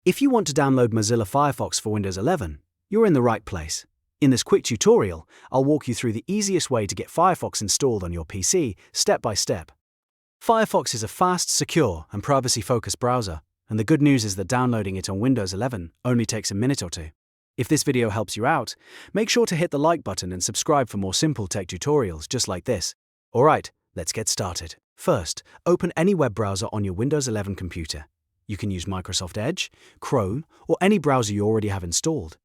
If you want to download Mozilla Firefox for Windows 11, you're in the right place. In this quick tutorial, I'll walk you through the easiest way to get Firefox installed on your PC, step by step. Firefox is a fast, secure, and privacy-focused browser, and the good news is that downloading it on Windows 11 only takes a minute or two. If this video helps you out, make sure to hit the like button and subscribe for more simple tech tutorials just like this. Alright, let's get started. First, open any web browser on your Windows 11 computer. You can use Microsoft Edge, Chrome, or any browser you already have installed.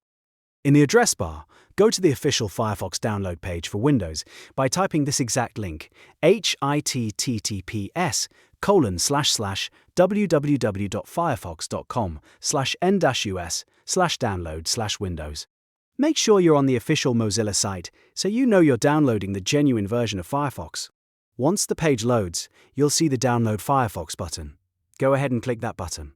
In the address bar, go to the official Firefox download page for Windows by typing this exact link, https://www.firefox.com/n-us/download/windows. Make sure you're on the official Mozilla site so you know you're downloading the genuine version of Firefox. Once the page loads, you'll see the Download Firefox button. Go ahead and click that button.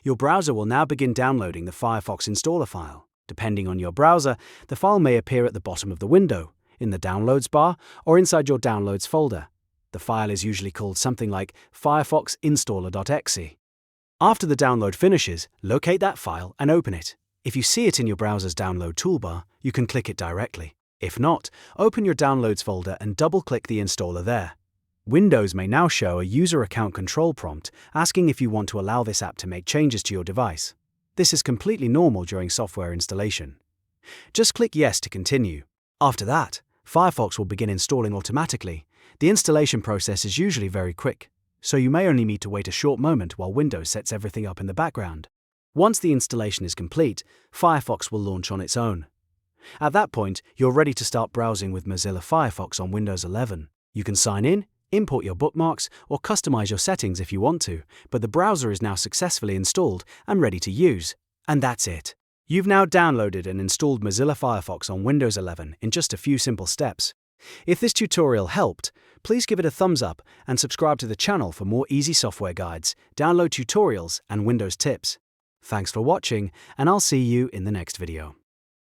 Your browser will now begin downloading the Firefox installer file. Depending on your browser, the file may appear at the bottom of the window, in the Downloads bar, or inside your Downloads folder. The file is usually called something like firefoxinstaller.exe. After the download finishes, locate that file and open it. If you see it in your browser's download toolbar, you can click it directly. If not, open your Downloads folder and double-click the installer there. Windows may now show a user account control prompt asking if you want to allow this app to make changes to your device. This is completely normal during software installation. Just click Yes to continue. After that, Firefox will begin installing automatically. The installation process is usually very quick, so you may only need to wait a short moment while Windows sets everything up in the background. Once the installation is complete, Firefox will launch on its own. At that point, you're ready to start browsing with Mozilla Firefox on Windows 11. You can sign in, import your bookmarks, or customize your settings if you want to, but the browser is now successfully installed and ready to use. And that's it. You've now downloaded and installed Mozilla Firefox on Windows 11 in just a few simple steps. If this tutorial helped, please give it a thumbs up and subscribe to the channel for more easy software guides, download tutorials, and Windows tips. Thanks for watching, and I'll see you in the next video.